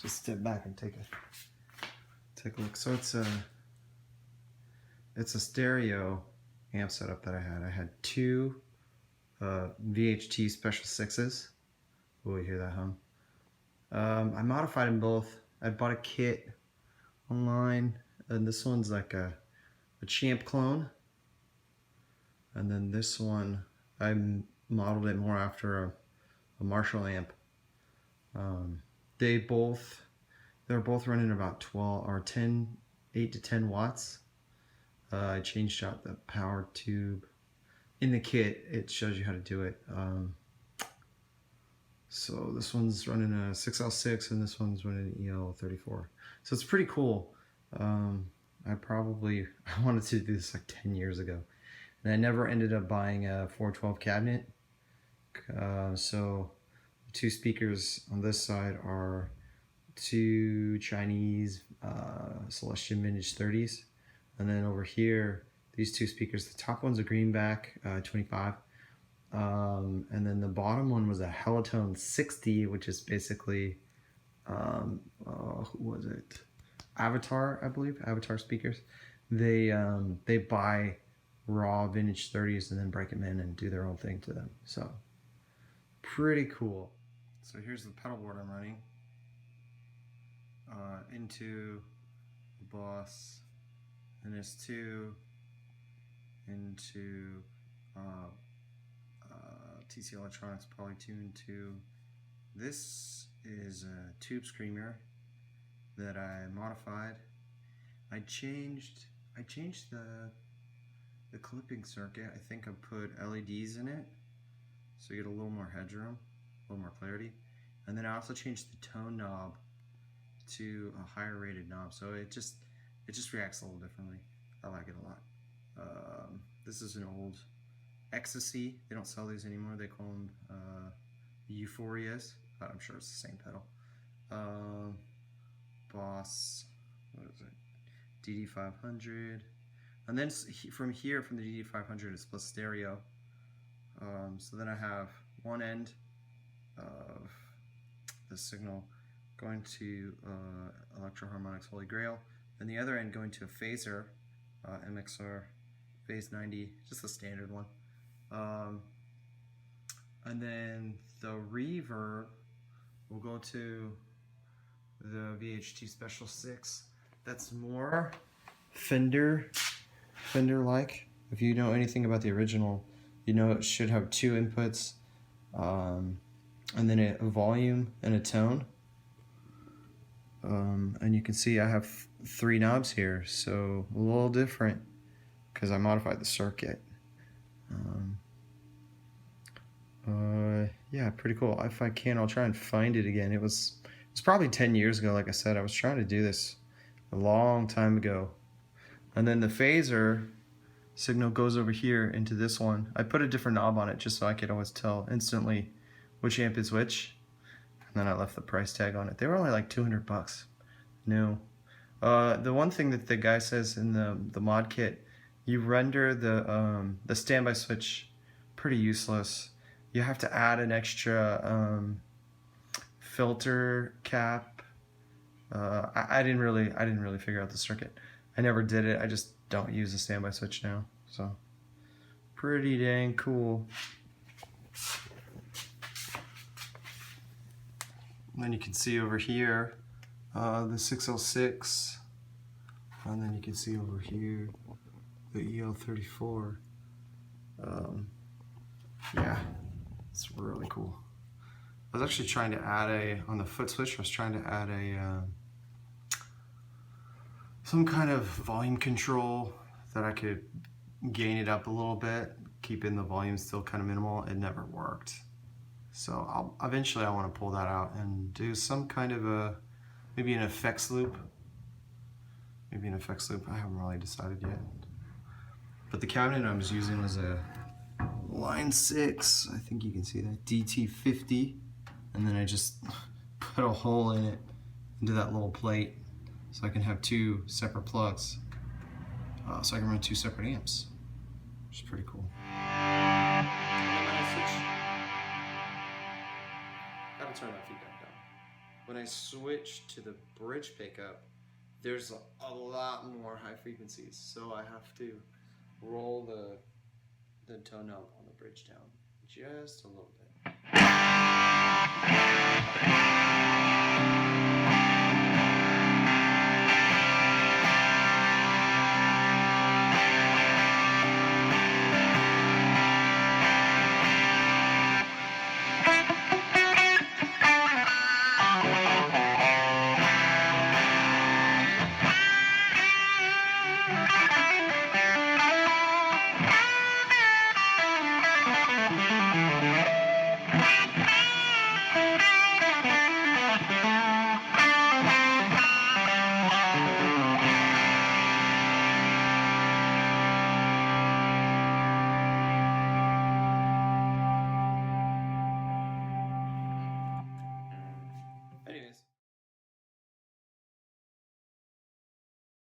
just step back and take a look. So it's a stereo amp setup that I had. I had two VHT Special 6s. Oh, you hear that hum? I modified them both. I bought a kit online, and this one's like a Champ clone, and then this one I modeled it more after a Marshall amp. They're both running about 12 or 8 to 10 watts. I changed out the power tube in the kit. It shows you how to do it. So this one's running a 6L6 and this one's running an EL34. So it's pretty cool. I wanted to do this like 10 years ago, and I never ended up buying a 412 cabinet. So the two speakers on this side are two Chinese Celestion Vintage 30s, and then over here these two speakers, the top one's a greenback 25, and then the bottom one was a Helitone 60, which is basically who was it? Avatar, I believe. Avatar speakers. They buy raw vintage 30s and then break them in and do their own thing to them. So pretty cool. So here's the pedal board I'm running into the Boss NS2 into TC Electronics Polytune 2. This is a tube screamer that I modified. I changed the clipping circuit. I think I put LEDs in it so you get a little more headroom, a little more clarity. And then I also changed the tone knob to a higher rated knob, so it just reacts a little differently. I like it a lot. This is an old Ecstasy. They don't sell these anymore. They call them Euphorias, but I'm sure it's the same pedal. Boss, what is it? DD500, and then from the DD500 it's plus stereo. So then I have one end of the signal going to Electro Harmonics Holy Grail, and the other end going to a phaser, MXR Phase 90, just the standard one. And then the reverb will go to the VHT Special 6. That's more Fender-like. If you know anything about the original, you know it should have two inputs, and then a volume and a tone. And you can see I have 3 knobs here, so a little different because I modified the circuit. Yeah, pretty cool. If I can, I'll try and find it again. It's probably 10 years ago. Like I said, I was trying to do this a long time ago. And then the phaser signal goes over here into this one. I put a different knob on it just so I could always tell instantly which amp is which. And then I left the price tag on it. They were only like 200 bucks. No. The one thing that the guy says in the mod kit, you render the standby switch pretty useless. You have to add an extra filter cap. I didn't really figure out the circuit. I never did it. I just don't use the standby switch now. So pretty dang cool. And then you can see over here the 6L6, and then you can see over here the EL34. Yeah, it's really cool. I was actually trying to add on the foot switch, I was trying to add some kind of volume control that I could gain it up a little bit, keeping the volume still kind of minimal. It never worked. So eventually I want to pull that out and do some kind of maybe an effects loop. Maybe an effects loop, I haven't really decided yet. But the cabinet I was using was a Line 6, I think you can see that, DT50. And then I just put a hole in it, into that little plate, so I can have 2 separate plugs. So I can run 2 separate amps, which is pretty cool. Gotta turn that feedback down. When I switch to the bridge pickup, there's a lot more high frequencies, so I have to roll the tone knob on the bridge down just a little bit.